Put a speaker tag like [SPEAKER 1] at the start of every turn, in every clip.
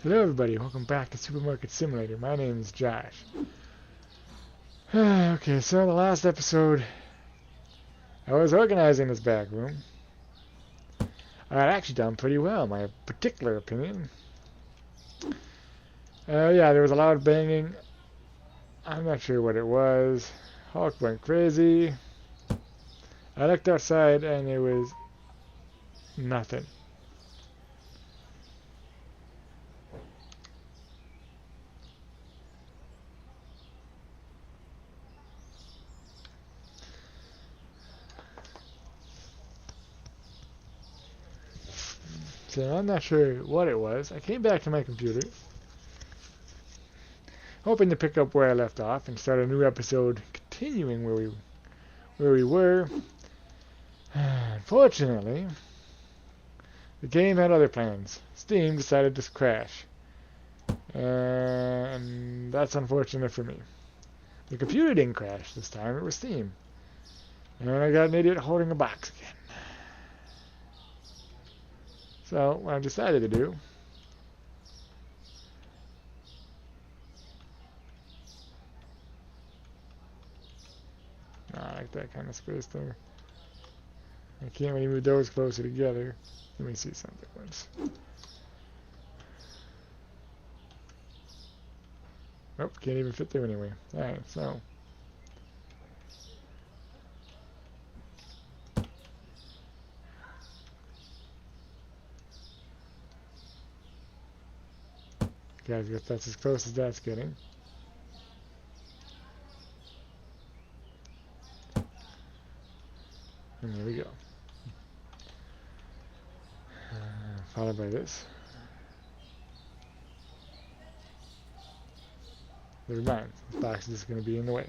[SPEAKER 1] Hello everybody, welcome back to Supermarket Simulator. My name is Josh. Okay, so in the last episode, I was organizing this back room. I had actually done pretty well, in my particular opinion. Yeah, there was a loud banging. I'm not sure what it was. Hulk went crazy. I looked outside and there was nothing. So I'm not sure what it was. I came back to my computer, hoping to pick up where I left off and start a new episode continuing where we were. Unfortunately, the game had other plans. Steam decided to crash. And that's unfortunate for me. The computer didn't crash this time, it was Steam. And I got an idiot holding a box again. So, what I decided to do... I like that kind of space there. I can't really move those closer together. Let me see something once. Nope, can't even fit there anyway. Alright, so... guys, I guess that's as close as that's getting. And there we go. Followed by this. Never mind, this box is just going to be in the way.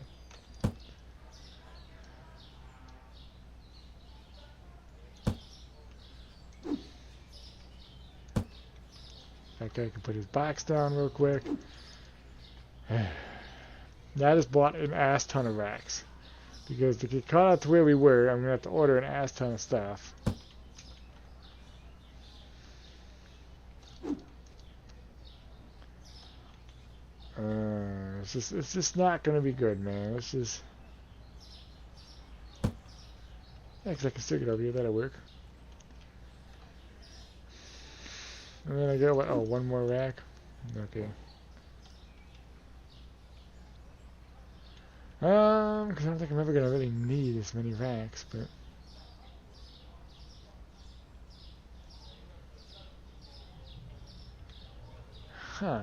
[SPEAKER 1] That guy can put his box down real quick. I just bought an ass ton of racks. Because to get caught up to where we were, I'm going to have to order an ass ton of stuff. It's just not going to be good, man. It's just... Yeah, because I can stick it over here. That'll work. And then I got, what? Oh, one more rack? Okay. Because I don't think I'm ever going to really need this many racks, but... Huh.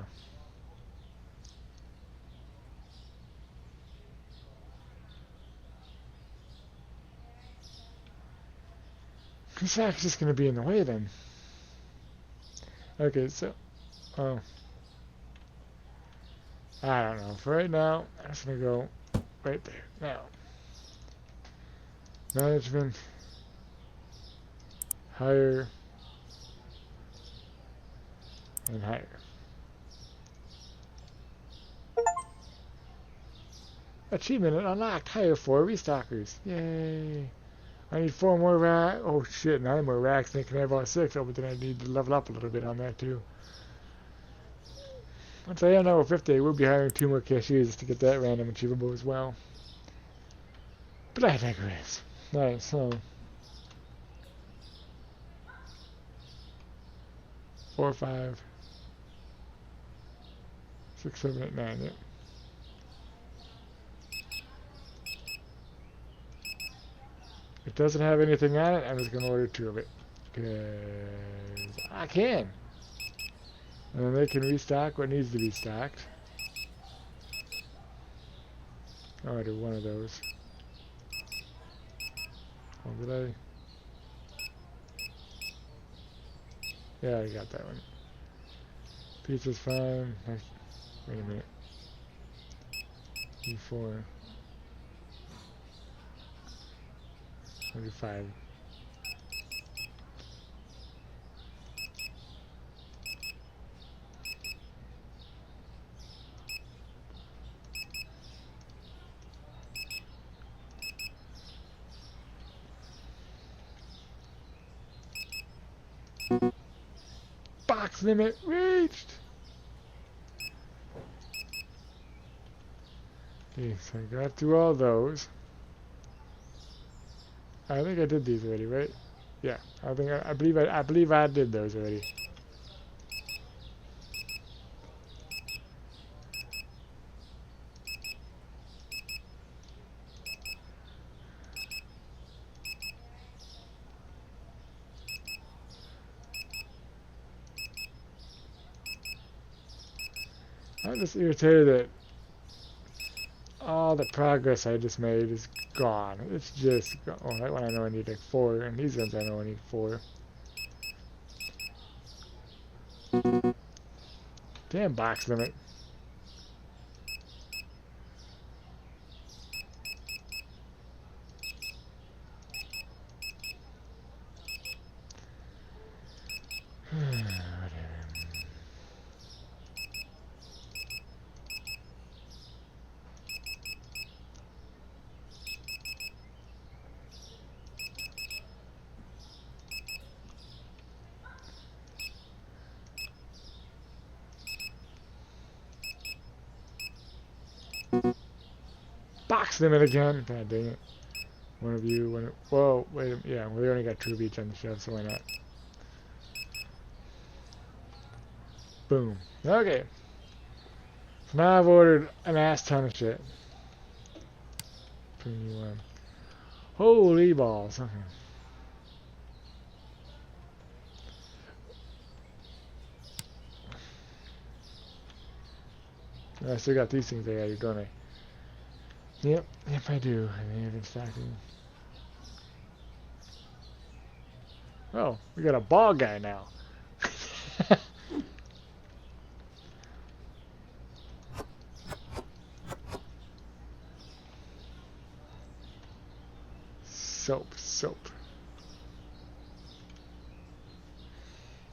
[SPEAKER 1] This rack's just going to be in the way, then. Okay, so... Oh. I don't know. For right now, I'm just going to go right there. Now. Management. Higher. And higher. Achievement unlocked. Higher 4 restockers. Yay. I need 4 more racks. Oh shit, 9 more racks. Then can I have all 6. Oh, but then I need to level up a little bit on that too. Once I am level 50, I will be hiring 2 more cashiers to get that random achievable as well. But I digress. Alright, so... 4, 5... 6, 7, 8, 9, yep. If it doesn't have anything on it, I'm just going to order 2 of it. Because I can. And then they can restock what needs to be stocked. I'll order 1 of those. Oh, did I? Yeah, I got that one. Pizza's fine. Wait a minute. E4. 105. Box limit reached! Okay, so I got through all those. I think I did these already, right? Yeah, I believe I did those already. I'm just irritated that all the progress I just made is gone. It's just gone. Oh, that one I know I need like 4, and these ones I know I need 4. Damn box limit. Box limit again. God dang it. One of you, one. Whoa, wait a minute. Yeah, we only got 2 of each on the shelf, so why not? Boom. Okay. So now I've ordered an ass ton of shit. Premium. Holy balls. Okay. I still got these things I gotta do, don't I? Yep, yep I do. And they have been stacking. Oh, we got a ball guy now. Soap.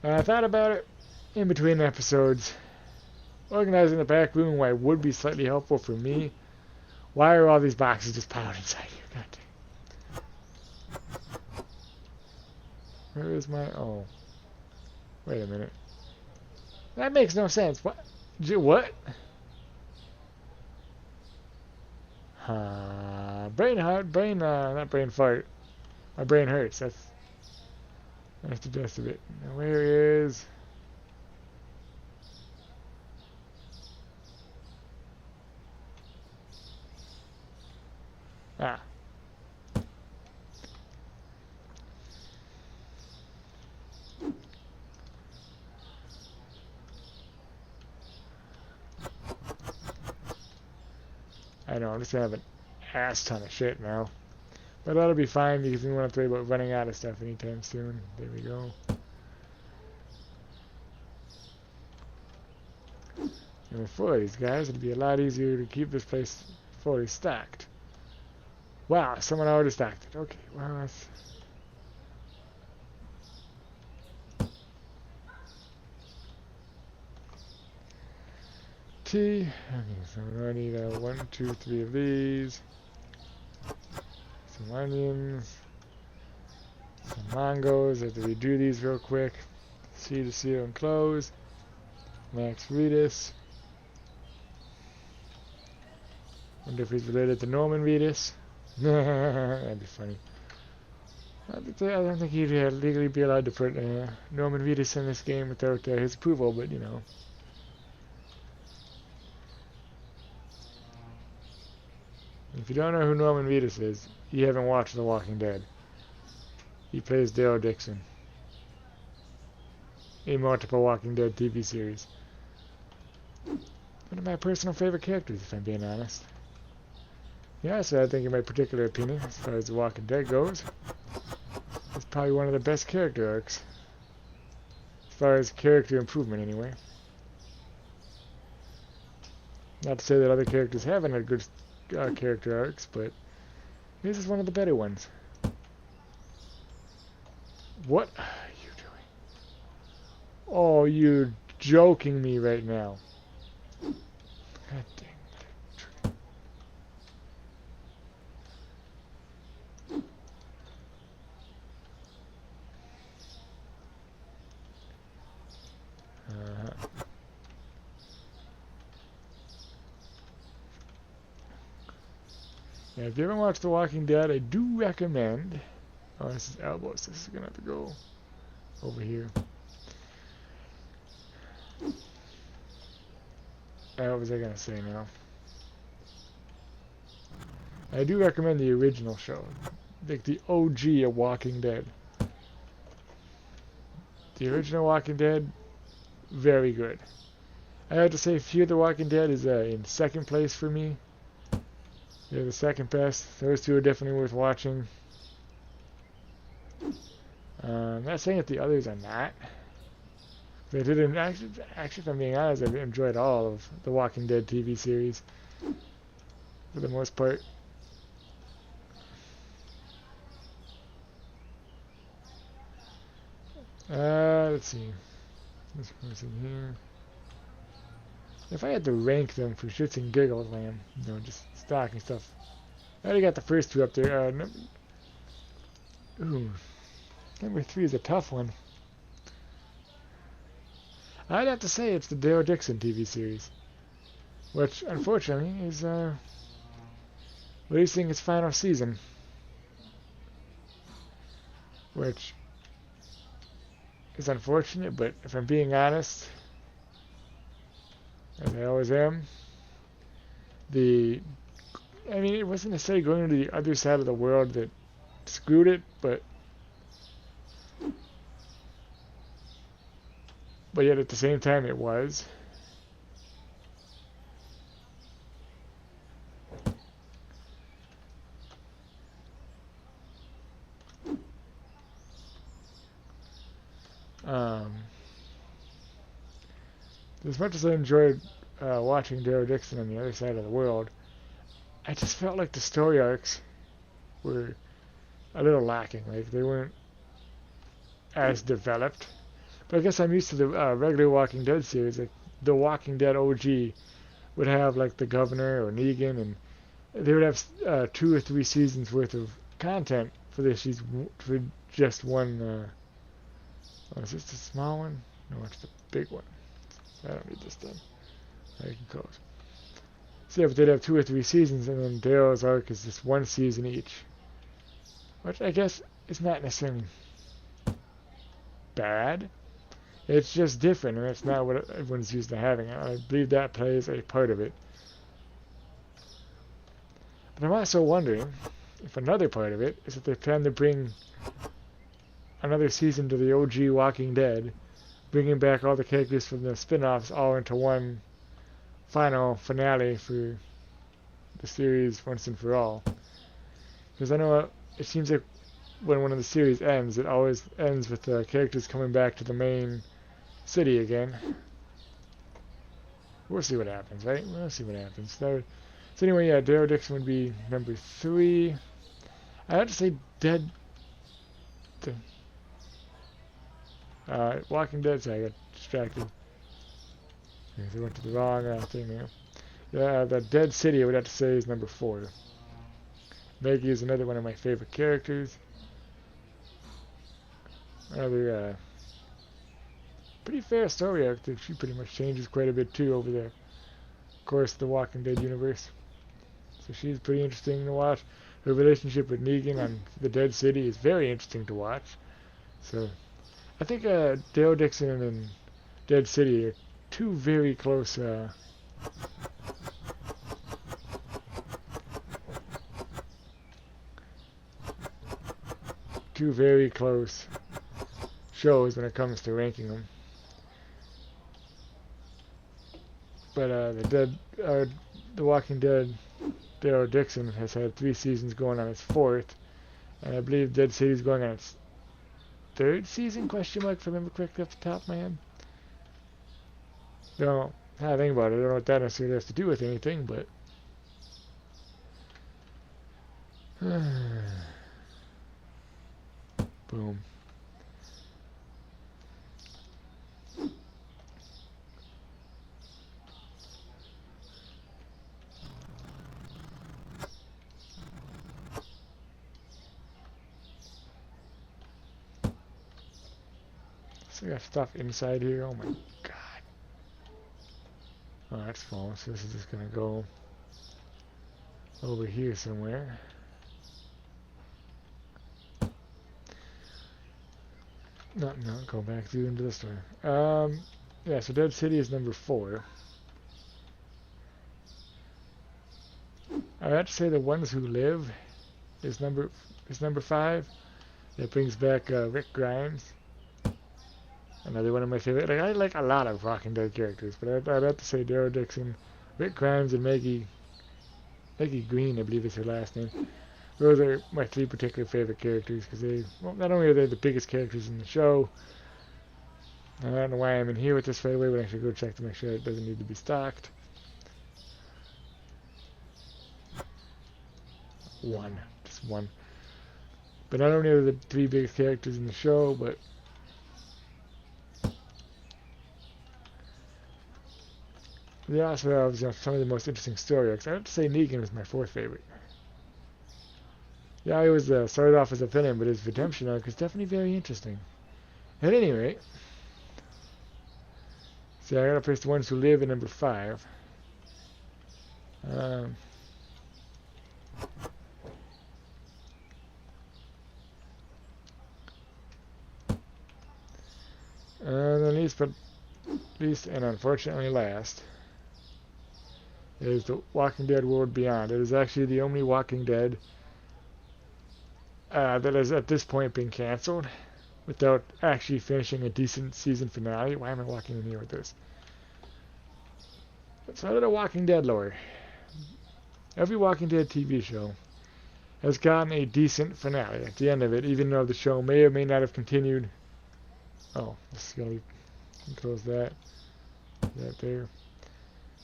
[SPEAKER 1] And I thought about it in between episodes. Organizing the back room why would be slightly helpful for me. Why are all these boxes just piled inside here? God damn. Where is my... Oh. Wait a minute. That makes no sense. What? What? Not brain fart. My brain hurts. That's the best of it. Now where is... Ah. I know, I'm just gonna have an ass ton of shit now. But that'll be fine because we won't have to worry about running out of stuff anytime soon. There we go. And with 4 of these guys, it'll be a lot easier to keep this place fully stacked. Wow, someone already stacked it. Okay, well, that's... Tea. Okay, so we're gonna need 1, 2, 3 of these. Some onions. Some mangoes. I have to redo these real quick. C to seal and close. Max Vetus. Wonder if he's related to Norman Vetus. That'd be funny. I don't think he'd legally be allowed to put Norman Vetus in this game without his approval, but you know. If you don't know who Norman Vetus is, you haven't watched The Walking Dead. He plays Dale Dixon in multiple Walking Dead TV series. One of my personal favorite characters, if I'm being honest. Yeah, so I think in my particular opinion, as far as The Walking Dead goes, it's probably one of the best character arcs. As far as character improvement, anyway. Not to say that other characters haven't had good character arcs, but this is one of the better ones. What are you doing? Oh, you're joking me right now. God dang. Yeah, if you haven't watched The Walking Dead, I do recommend. Oh, this is elbows. This is gonna have to go over here. What was I gonna say now? I do recommend the original show, like the OG of Walking Dead. The original Walking Dead, very good. I have to say, Fear the Walking Dead is in second place for me. They're the second best. Those two are definitely worth watching. I'm not saying that the others are not. They didn't actually, if I'm being honest, I've enjoyed all of the Walking Dead TV series for the most part. Let's see. This person here. If I had to rank them for shits and giggles, man, just stocking stuff. I already got the first two up there. Number 3 is a tough one. I'd have to say it's the Daryl Dixon TV series, which unfortunately is releasing its final season, which is unfortunate, but if I'm being honest, as I always am, it wasn't necessarily going to the other side of the world that screwed it, but yet at the same time it was. As much as I enjoyed watching Daryl Dixon on the other side of the world, I just felt like the story arcs were a little lacking. Like, they weren't as developed. But I guess I'm used to the regular Walking Dead series. Like, the Walking Dead OG would have, like, the governor or Negan, and they would have 2 or 3 seasons worth of content for for just one. Is this the small one? No, it's the big one. I don't need this then. I can close. So yeah, but they'd have 2 or 3 seasons, and then Daryl's arc is just 1 season each. Which I guess is not necessarily bad. It's just different, and it's not what everyone's used to having. I believe that plays a part of it. But I'm also wondering if another part of it is that they plan to bring another season to the OG Walking Dead, bringing back all the characters from the spin-offs all into one final finale for the series once and for all. Because I know it seems like when one of the series ends, it always ends with the characters coming back to the main city again. We'll see what happens, right? We'll see what happens. So anyway, yeah, Daryl Dixon would be number 3. I have to say Walking Dead, so I got distracted. I went to the wrong thing there. Yeah, the Dead City, I would have to say, is number 4. Maggie is another one of my favorite characters. Another pretty fair story arc that she pretty much changes quite a bit too over the course of the Walking Dead universe. So she's pretty interesting to watch. Her relationship with Negan on the Dead City is very interesting to watch. So I think Daryl Dixon and Dead City are 2 very close shows when it comes to ranking them. But the Walking Dead, Daryl Dixon has had 3 seasons going on its 4th, and I believe Dead City is going on its 3rd season? Question mark, if I remember correctly off the top of my head. Don't I think about it. I don't know what that necessarily has to do with anything, but boom. So I got stuff inside here. Oh my god. Oh, that's false. So this is just gonna go. over here somewhere. No, go back through into the store. Yeah, so Dead City is number 4. I have to say The Ones Who Live is number 5. It brings back Rick Grimes, another one of my favorite. Like, I like a lot of Walking Dead characters, but I'd have to say Daryl Dixon, Rick Grimes, and Maggie Green, I believe is her last name. Those are my 3 particular favorite characters because they, well, not only are they the biggest characters in the show. I don't know why I'm in here with this right away, but I should go check to make sure it doesn't need to be stocked. 1, just 1. But not only are the 3 biggest characters in the show, but they also have, you know, some of the most interesting story arcs. I have to say Negan was my 4th favorite. Yeah, he was started off as a villain, but his redemption arc is definitely very interesting. At any rate, see, I gotta place The Ones Who Live at number 5. And then least and unfortunately last is The Walking Dead World Beyond. It is actually the only Walking Dead that has at this point been canceled without actually finishing a decent season finale. Why am I walking in here with this? So out of the Walking Dead lore, every Walking Dead TV show has gotten a decent finale at the end of it, even though the show may or may not have continued. Oh, this is going to close that there.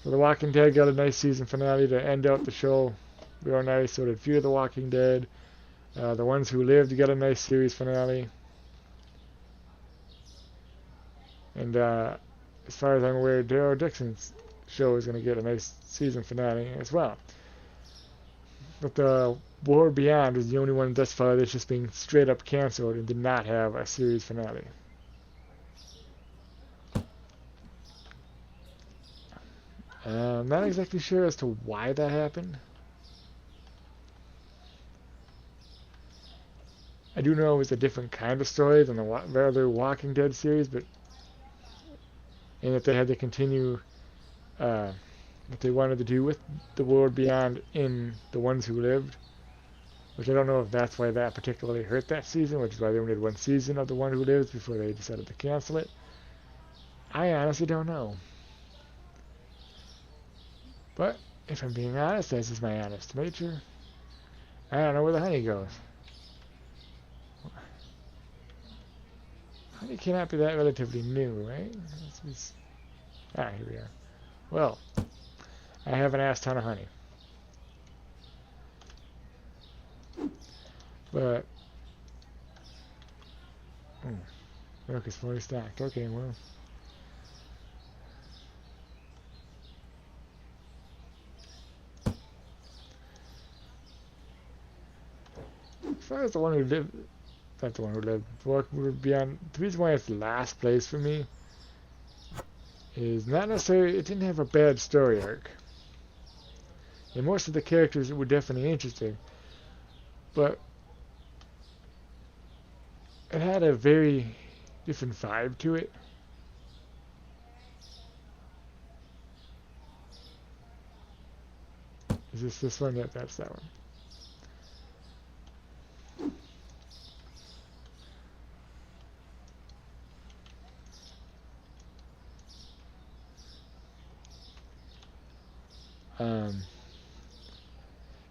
[SPEAKER 1] So The Walking Dead got a nice season finale to end out the show real nice. So did Fear the Walking Dead. The Ones Who Lived got a nice series finale. And as far as I'm aware, Daryl Dixon's show is going to get a nice season finale as well. But the World Beyond is the only one thus far that's just been straight up canceled and did not have a series finale. I'm not exactly sure as to why that happened. I do know it was a different kind of story than the other Walking Dead series, but and that they had to continue what they wanted to do with the World Beyond in The Ones Who Lived, which I don't know if that's why that particularly hurt that season, which is why they only did 1 season of The One Who Lives before they decided to cancel it. I honestly don't know. But if I'm being honest, this is my honest nature. I don't know where the honey goes. Honey cannot be that relatively new, right? Here we are. Well, I have an ass ton of honey. But milk is fully stocked. Okay, well. As far as The One Who Lived, not The One Who Lived, Walking Beyond, the reason why it's the last place for me is not necessarily, it didn't have a bad story arc. And most of the characters were definitely interesting. But it had a very different vibe to it. Is this one? Yep, that's that one.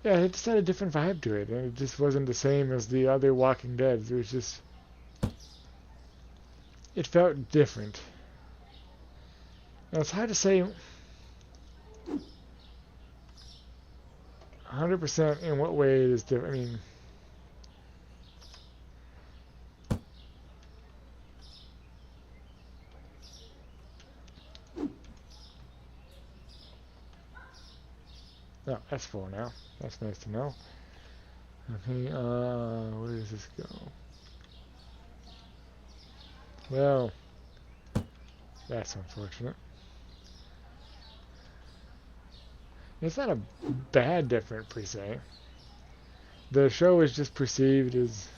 [SPEAKER 1] Yeah, it just had a different vibe to it, and it just wasn't the same as the other Walking Dead. It was just, it felt different. Now it's hard to say 100% in what way it is different. I mean, no, that's 4 now. That's nice to know. Okay, where does this go? Well, that's unfortunate. It's not a bad different per se. The show is just perceived as...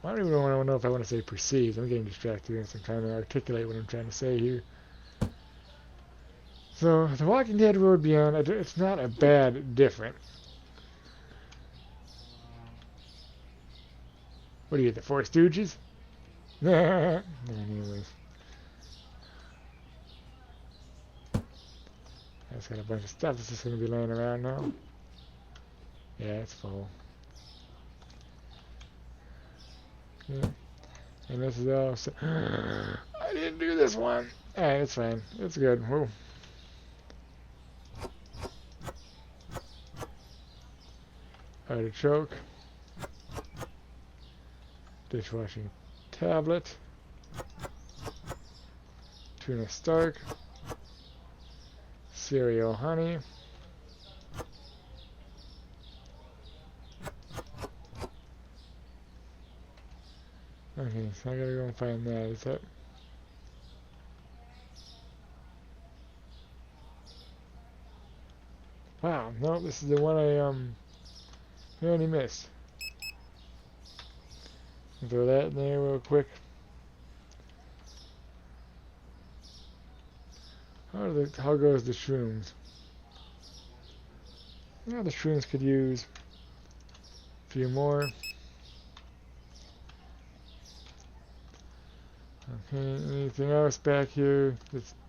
[SPEAKER 1] I don't even know if I want to say perceived. I'm getting distracted here, so I'm trying to articulate what I'm trying to say here. So, The Walking Dead Road Beyond, it's not a bad different. What are you, the Four Stooges? Anyways. I just got a bunch of stuff that's just going to be laying around now. Yeah, it's full. Okay. And this is all... I didn't do this one! Alright, it's fine. It's good. Whoa. Artichoke. Dishwashing tablet. Tuna Stark. Cereal honey. Okay, so I gotta go and find that. Is that... Wow, no, this is the one I only missed. Throw that in there real quick. How goes the shrooms? Yeah, the shrooms could use a few more. Okay, anything else back here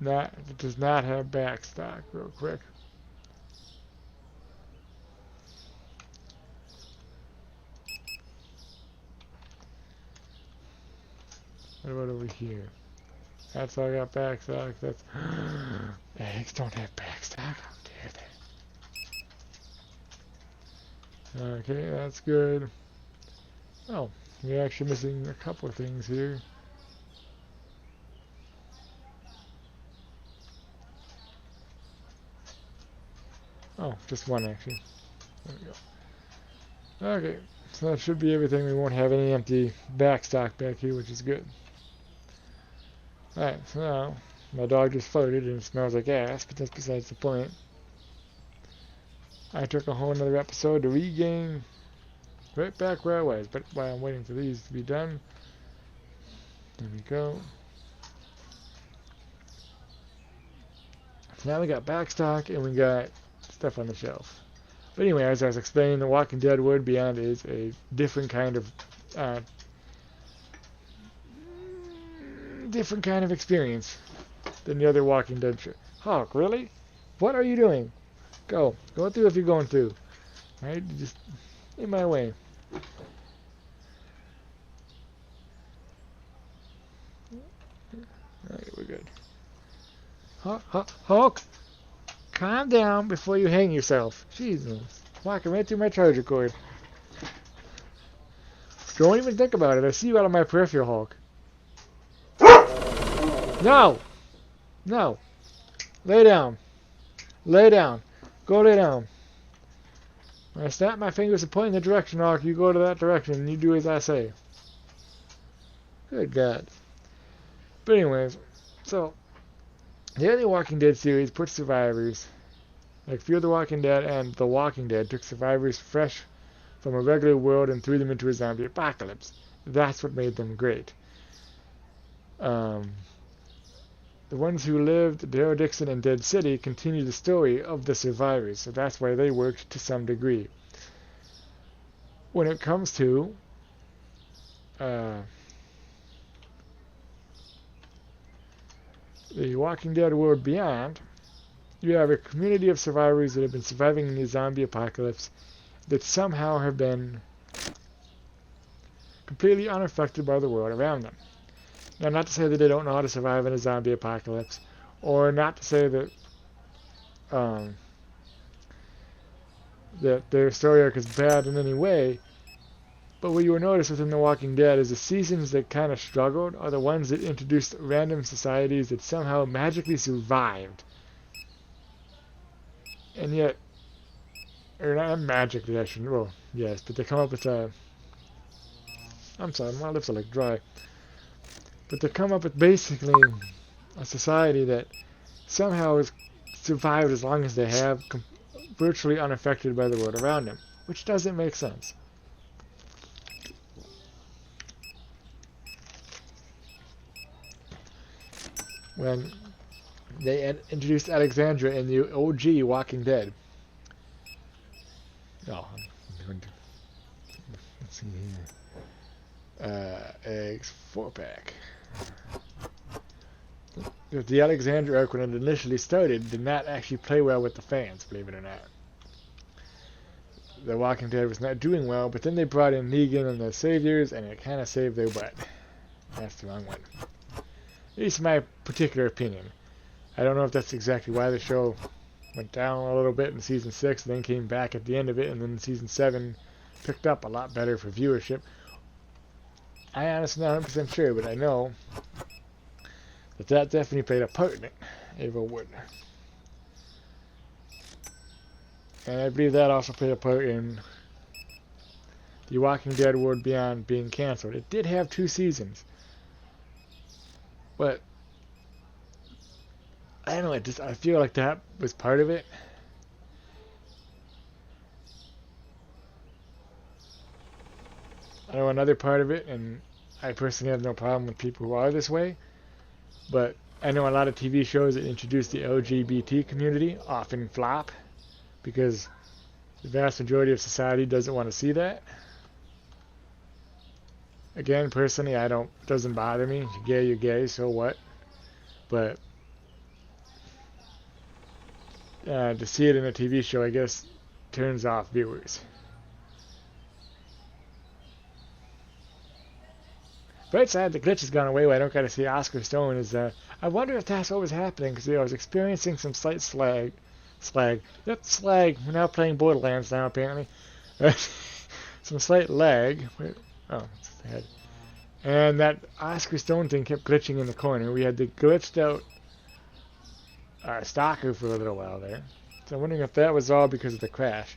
[SPEAKER 1] that does not have backstock? Real quick. What about over here? That's all I got backstock. That's eggs don't have backstock. How dare they? Okay, that's good. Oh, we're actually missing a couple of things here. Oh, just one actually. There we go. Okay, so that should be everything. We won't have any empty backstock back here, which is good. Alright, so now my dog just farted and it smells like ass, but that's besides the point. I took a whole another episode to regain right back where I was, but while I'm waiting for these to be done, there we go. So now we got backstock and we got stuff on the shelf. But anyway, as I was explaining, The Walking Dead Road Beyond is a different kind of experience than the other Walking Dead show. Hawk, really? What are you doing? Go through if you're going through. Alright, just in my way. Alright, we're good. Hawk, calm down before you hang yourself. Jesus, walking right through my charger cord. Don't even think about it. I see you out of my peripheral, Hawk. No! No. Lay down. Lay down. Go lay down. When I snap my fingers and point in the direction, Hawk, you go to that direction and you do as I say. Good God. But anyways, so the other Walking Dead series put survivors, like Fear the Walking Dead and The Walking Dead, took survivors fresh from a regular world and threw them into a zombie apocalypse. That's what made them great. The ones who lived, Daryl Dixon and Dead City, continue the story of the survivors, so that's why they worked to some degree. When it comes to The Walking Dead World Beyond, you have a community of survivors that have been surviving in the zombie apocalypse that somehow have been completely unaffected by the world around them. Now, not to say that they don't know how to survive in a zombie apocalypse, or not to say that that their story arc is bad in any way, but what you will notice within The Walking Dead is the seasons that kind of struggled are the ones that introduced random societies that somehow magically survived. And yet, or not magically, I shouldn't, well, yes, but they come up with I'm sorry, my lips are like dry. But they come up with basically a society that somehow is survived as long as they have, virtually unaffected by the world around them, which doesn't make sense. When they introduced Alexandra in the OG Walking Dead. Oh, I'm going to, let's see here. Eggs 4-pack. The Alexandra arc, when it initially started, did not actually play well with the fans, believe it or not. The Walking Dead was not doing well, but then they brought in Negan and the Saviors, and it kind of saved their butt. That's the wrong one. At least my particular opinion. I don't know if that's exactly why the show went down a little bit in season 6, and then came back at the end of it, and then season 7 picked up a lot better for viewership. I honestly not 100% sure, but I know that definitely played a part in it. Ava Wood. And I believe that also played a part in The Walking Dead World Beyond being canceled. It did have 2 seasons. But I don't know, I feel like that was part of it. I know another part of it, and I personally have no problem with people who are this way, but I know a lot of TV shows that introduce the LGBT community often flop because the vast majority of society doesn't want to see that. Again, personally, it doesn't bother me. You're gay, so what? But to see it in a TV show, I guess, turns off viewers. Bright side, the glitch has gone away. I don't got to see Oscar Stone. I wonder if that's what was happening, because I was experiencing some slight slag. Yep, slag. We're now playing Borderlands now, apparently. Some slight lag. Oh, it's the head. And that Oscar Stone thing kept glitching in the corner. We had the glitched out Stalker for a little while there. So I'm wondering if that was all because of the crash.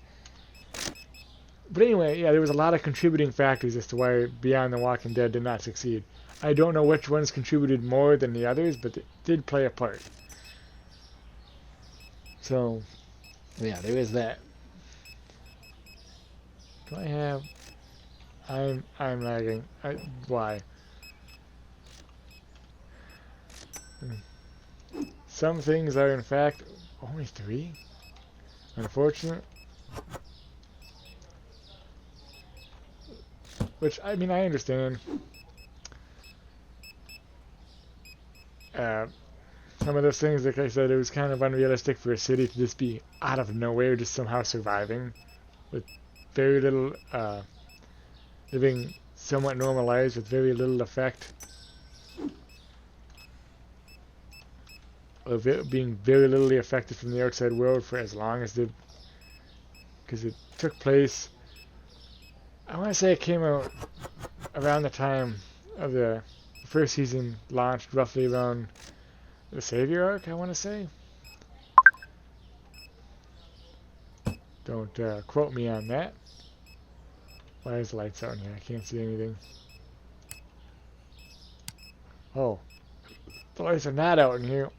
[SPEAKER 1] But anyway, yeah, there was a lot of contributing factors as to why Beyond the Walking Dead did not succeed. I don't know which ones contributed more than the others, but they did play a part. So, yeah, there is that. Do I have... I'm lagging. Why? Some things are in fact only 3. Unfortunate. Which, I mean, I understand. Some of those things, like I said, it was kind of unrealistic for a city to just be out of nowhere, just somehow surviving with very little, living somewhat normalized with very little effect of it being very little affected from the outside world for as long as the, because it took place, I want to say it came out around the time of the first season launched, roughly around the Savior arc, I want to say. Don't quote me on that. Why is the lights out in here? I can't see anything. Oh. The lights are not out in here.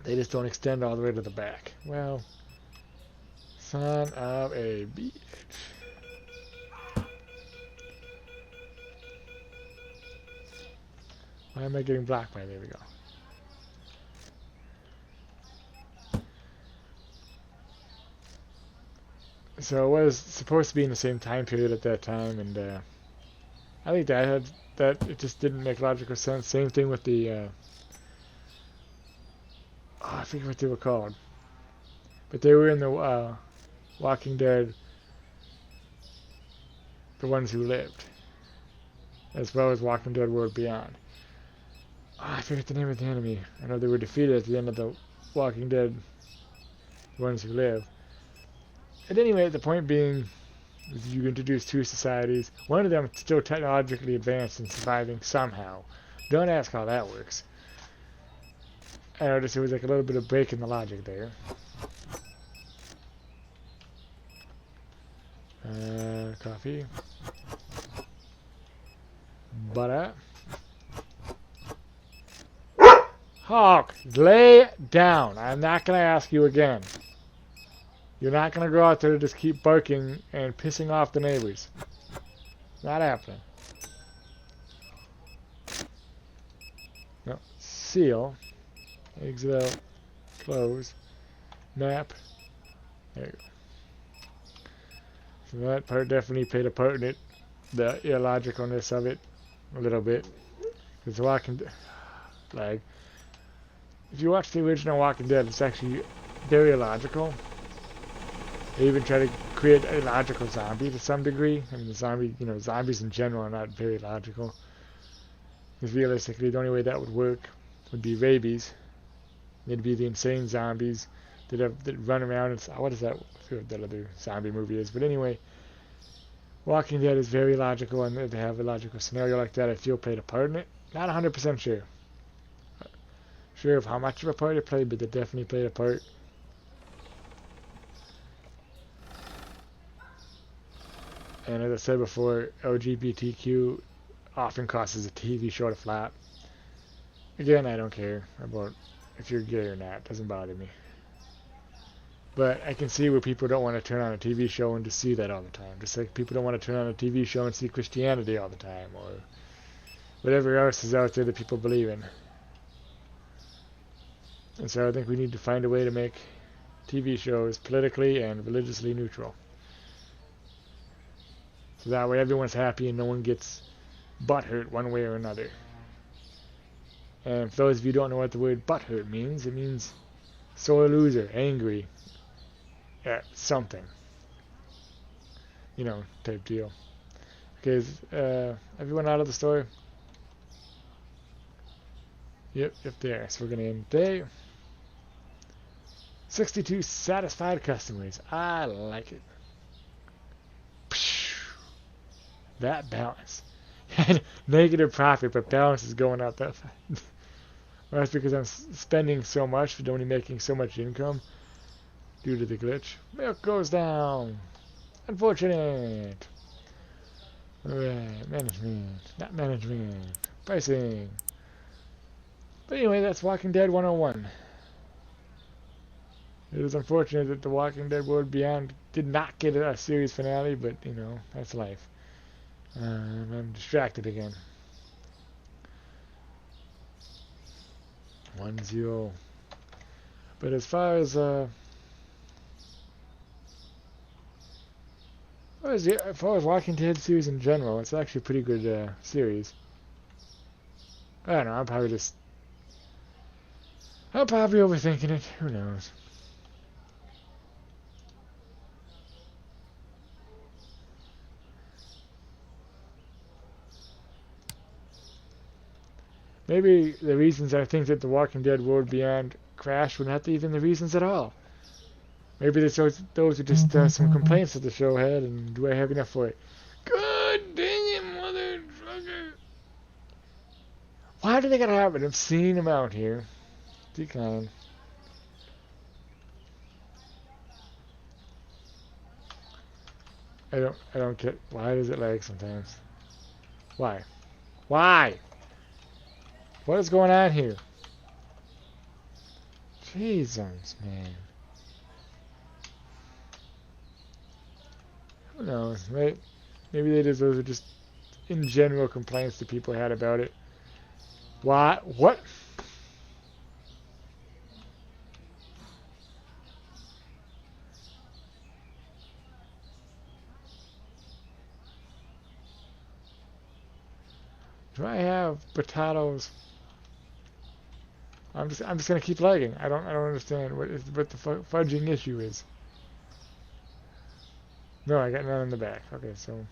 [SPEAKER 1] They just don't extend all the way to the back. Well, son of a bitch. Why am I getting blocked by? There we go. So it was supposed to be in the same time period at that time, and I think that it just didn't make logical sense. Same thing with the I forget what they were called, but they were in the Walking Dead, The Ones Who Lived, as well as Walking Dead World Beyond. Oh, I forget the name of the enemy. I know they were defeated at the end of the Walking Dead, The Ones Who Live. At any rate, the point being, is you introduce 2 societies. One of them still technologically advanced and surviving somehow. Don't ask how that works. I noticed there was like a little bit of break in the logic there. Coffee. Butter. Hawk, lay down. I'm not going to ask you again. You're not going to go out there to just keep barking and pissing off the neighbors. Not happening. No. Seal. Exit out. Close. Map. There you go. So that part definitely played a part in it. The illogicalness of it. A little bit. Because Walking Dead... Like... If you watch the original Walking Dead, it's actually very illogical. They even try to create a logical zombie to some degree. I mean, zombies in general are not very logical. Because realistically, the only way that would work would be rabies. It'd be the insane zombies that run around and... What is that? I forget what that other zombie movie is. But anyway, Walking Dead is very logical, and they have a logical scenario like that. I feel played a part in it. Not 100% sure. Sure of how much of a part it played, but they definitely played a part. And as I said before, LGBTQ often causes a TV show to flop. Again, I don't care about if you're gay or not. It doesn't bother me. But I can see where people don't want to turn on a TV show and just see that all the time. Just like people don't want to turn on a TV show and see Christianity all the time, or whatever else is out there that people believe in. And so I think we need to find a way to make TV shows politically and religiously neutral. So that way everyone's happy and no one gets butthurt one way or another. And for those of you who don't know what the word butthurt means, it means sore loser, angry at something. You know, type deal. Okay, is everyone out of the store? Yep, there. So we're going to end today. 62 satisfied customers. I like it. That balance. Negative profit, but balance is going up that fast. Well, that's because I'm spending so much but only making so much income due to the glitch. Milk goes down. Unfortunate. Alright, management. Not management. Pricing. But anyway, that's Walking Dead 101. It is unfortunate that The Walking Dead World Beyond did not get a series finale, but, you know, that's life. I'm distracted again. 1-0. But as far as Walking Dead series in general, it's actually a pretty good series. I don't know, I'm probably overthinking it. Who knows? Maybe the reasons I think that The Walking Dead World Beyond crashed were not even the reasons at all. Maybe those are just some complaints that the show had, and do I have enough for it? God dang it, mother trucker! Why do they gotta have an obscene amount here? Decline. I don't get... Why does it lag sometimes? Why? Why? What is going on here? Jesus, man. Who knows, right? Maybe those are just in general complaints that people had about it. Why? What? Do I have potatoes? I'm just gonna keep lagging. I don't understand what the fudging issue is. No, I got none in the back. Okay, so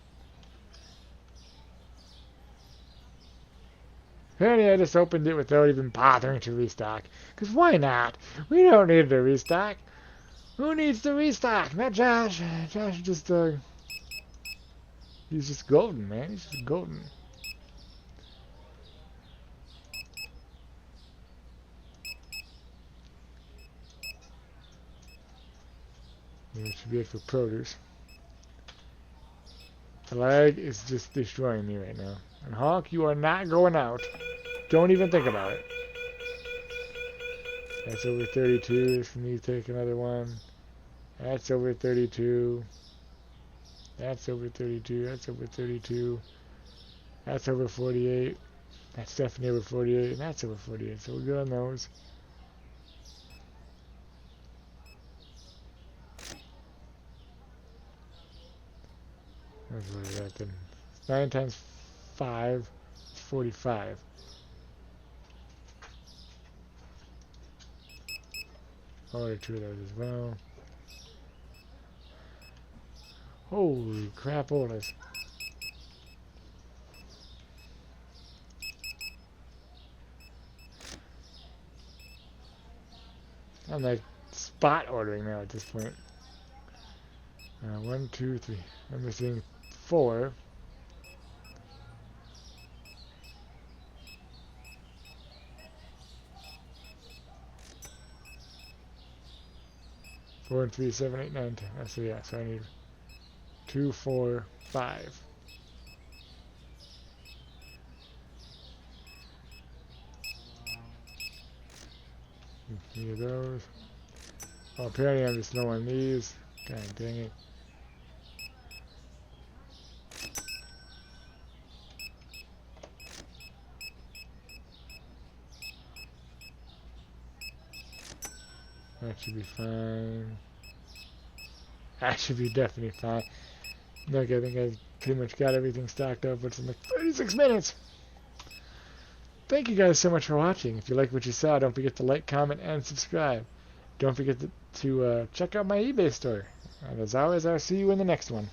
[SPEAKER 1] apparently I just opened it without even bothering to restock. Cause why not? We don't need to restock. Who needs to restock? Not Josh. Josh just he's just golden, man. He's just golden. Yeah, it should be it for produce. The lag is just destroying me right now. And Hawk, you are not going out. Don't even think about it. That's over 32. This needs to take another one. That's over 32. That's over 32. That's over 32. That's over 48. That's definitely over 48. And that's over 48. So we're good on those. That's what is that then? 9 times 5 is 45. I'll order 2 of those as well. Holy crap orders. I'm like spot ordering now at this point. 1, 2, 3. I'm missing 4. Four and 3, 7, 8, 9, 10. So yeah, so I need 2, 4, 5. Need of those. Oh, apparently I'm just low on these. God dang it. That should be fine. That should be definitely fine. Look, I think I pretty much got everything stocked up. It's in like 36 minutes. Thank you guys so much for watching. If you like what you saw, don't forget to like, comment, and subscribe. Don't forget to check out my eBay store. And as always, I'll see you in the next one.